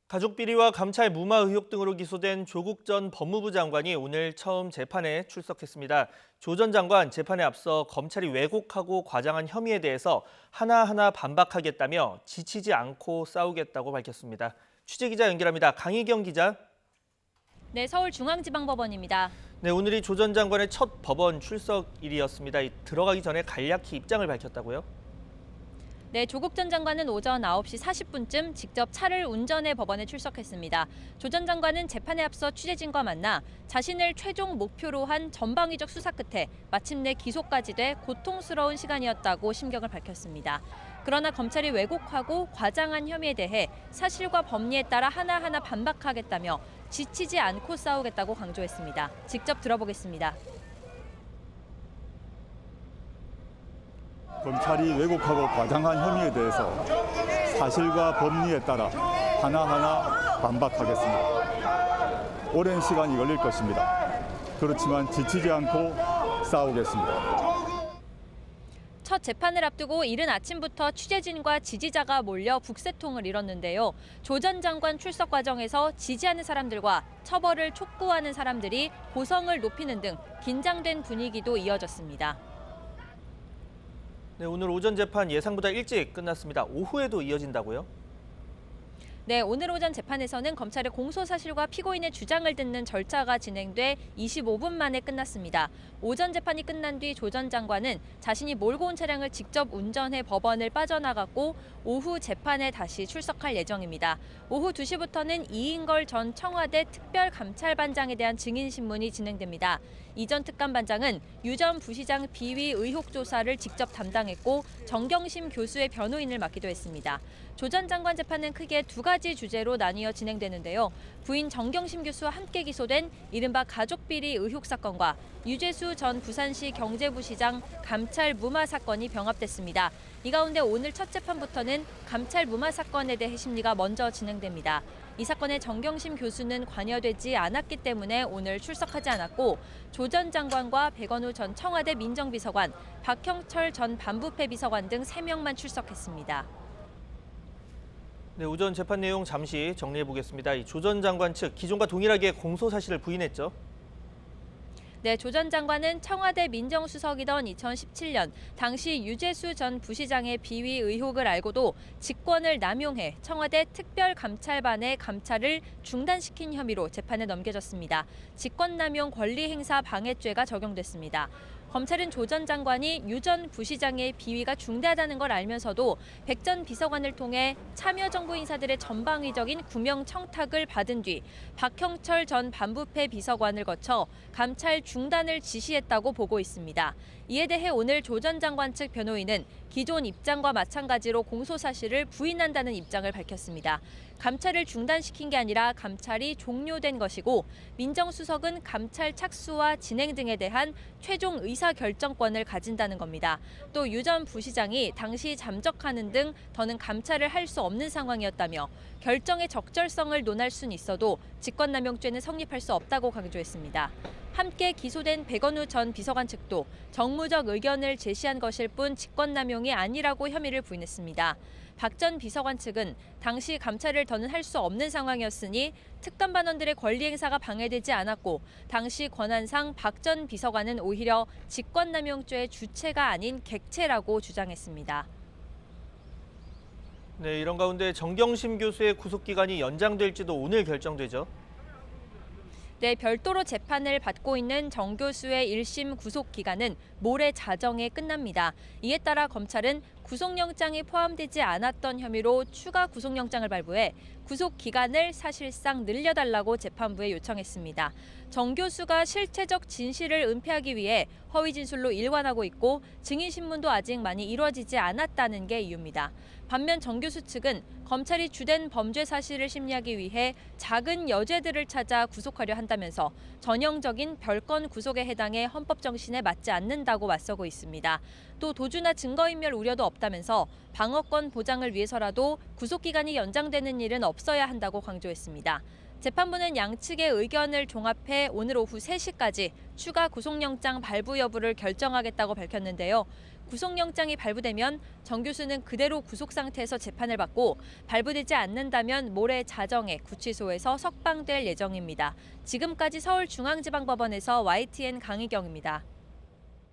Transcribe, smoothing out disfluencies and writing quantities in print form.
가족 비리와 감찰 무마 의혹 등으로 기소된 조국 전 법무부 장관이 오늘 처음 재판에 출석했습니다. 조 전 장관 재판에 앞서 검찰이 왜곡하고 과장한 혐의에 대해서 하나하나 반박하겠다며 지치지 않고 싸우겠다고 밝혔습니다. 취재기자 연결합니다. 강희경 기자. 네, 서울중앙지방법원입니다. 네, 오늘이 조 전 장관의 첫 법원 출석일이었습니다. 들어가기 전에 간략히 입장을 밝혔다고요? 네, 조국 전 장관은 오전 9시 40분쯤 직접 차를 운전해 법원에 출석했습니다. 조 전 장관은 재판에 앞서 취재진과 만나 자신을 최종 목표로 한 전방위적 수사 끝에 마침내 기소까지 돼 고통스러운 시간이었다고 심경을 밝혔습니다. 그러나 검찰이 왜곡하고 과장한 혐의에 대해 사실과 법리에 따라 하나하나 반박하겠다며 지치지 않고 싸우겠다고 강조했습니다. 직접 들어보겠습니다. 검찰이 왜곡하고 과장한 혐의에 대해서 사실과 법리에 따라 하나하나 반박하겠습니다. 오랜 시간이 걸릴 것입니다. 그렇지만 지치지 않고 싸우겠습니다. 첫 재판을 앞두고 이른 아침부터 취재진과 지지자가 몰려 북새통을 이뤘는데요. 조 전 장관 출석 과정에서 지지하는 사람들과 처벌을 촉구하는 사람들이 고성을 높이는 등 긴장된 분위기도 이어졌습니다. 네, 오늘 오전 재판 예상보다 일찍 끝났습니다. 오후에도 이어진다고요? 네, 오늘 오전 재판에서는 검찰의 공소 사실과 피고인의 주장을 듣는 절차가 진행돼 25분 만에 끝났습니다. 오전 재판이 끝난 뒤 조 전 장관은 자신이 몰고 온 차량을 직접 운전해 법원을 빠져나갔고 오후 재판에 다시 출석할 예정입니다. 오후 2시부터는 이인걸 전 청와대 특별감찰반장에 대한 증인신문이 진행됩니다. 이 전 특감반장은 유 전 부시장 비위 의혹 조사를 직접 담당했고 정경심 교수의 변호인을 맡기도 했습니다. 조 전 장관 재판은 크게 두 가지 주제로 나뉘어 진행되는데요. 부인 정경심 교수와 함께 기소된 이른바 가족비리 의혹 사건과 유재수 전 부산시 경제부시장 감찰 무마 사건이 병합됐습니다. 이 가운데 오늘 첫 재판부터는 감찰 무마 사건에 대해 심리가 먼저 진행됩니다. 이 사건에 정경심 교수는 관여되지 않았기 때문에 오늘 출석하지 않았고 조 전 장관과 백원우 전 청와대 민정비서관, 박형철 전 반부패 비서관 등 3명만 출석했습니다. 네, 오전 재판 내용 잠시 정리해 보겠습니다. 조 전 장관 측 기존과 동일하게 공소 사실을 부인했죠. 네, 조 전 장관은 청와대 민정수석이던 2017년 당시 유재수 전 부시장의 비위 의혹을 알고도 직권을 남용해 청와대 특별감찰반의 감찰을 중단시킨 혐의로 재판에 넘겨졌습니다. 직권남용 권리행사 방해죄가 적용됐습니다. 검찰은 조 전 장관이 유 전 부시장의 비위가 중대하다는 걸 알면서도 백 전 비서관을 통해 참여정부 인사들의 전방위적인 구명 청탁을 받은 뒤 박형철 전 반부패 비서관을 거쳐 감찰 중단을 지시했다고 보고 있습니다. 이에 대해 오늘 조 전 장관 측 변호인은 기존 입장과 마찬가지로 공소 사실을 부인한다는 입장을 밝혔습니다. 감찰을 중단시킨 게 아니라 감찰이 종료된 것이고 민정수석은 감찰 착수와 진행 등에 대한 최종 의사결정권을 가진다는 겁니다. 또 유 전 부시장이 당시 잠적하는 등 더는 감찰을 할 수 없는 상황이었다며 결정의 적절성을 논할 수는 있어도 직권남용죄는 성립할 수 없다고 강조했습니다. 함께 기소된 백원우 전 비서관 측도 정무적 의견을 제시한 것일 뿐 직권남용이 아니라고 혐의를 부인했습니다. 박 전 비서관 측은 당시 감찰을 더는 할 수 없는 상황이었으니 특감반원들의 권리 행사가 방해되지 않았고 당시 권한상 박 전 비서관은 오히려 직권남용죄의 주체가 아닌 객체라고 주장했습니다. 네, 이런 가운데 정경심 교수의 구속기간이 연장될지도 오늘 결정되죠. 네, 별도로 재판을 받고 있는 정 교수의 1심 구속 기간은 모레 자정에 끝납니다. 이에 따라 검찰은 구속영장이 포함되지 않았던 혐의로 추가 구속영장을 발부해 구속 기간을 사실상 늘려달라고 재판부에 요청했습니다. 정 교수가 실체적 진실을 은폐하기 위해 허위 진술로 일관하고 있고 증인 신문도 아직 많이 이루어지지 않았다는 게 이유입니다. 반면 정 교수 측은 검찰이 주된 범죄 사실을 심리하기 위해 작은 여죄들을 찾아 구속하려 한다면서 전형적인 별건 구속에 해당해 헌법 정신에 맞지 않는다고 맞서고 있습니다. 또 도주나 증거인멸 우려도 없다면서 방어권 보장을 위해서라도 구속기간이 연장되는 일은 없어야 한다고 강조했습니다. 재판부는 양측의 의견을 종합해 오늘 오후 3시까지 추가 구속영장 발부 여부를 결정하겠다고 밝혔는데요. 구속영장이 발부되면 정 교수는 그대로 구속 상태에서 재판을 받고 발부되지 않는다면 모레 자정에 구치소에서 석방될 예정입니다. 지금까지 서울중앙지방법원에서 YTN 강희경입니다.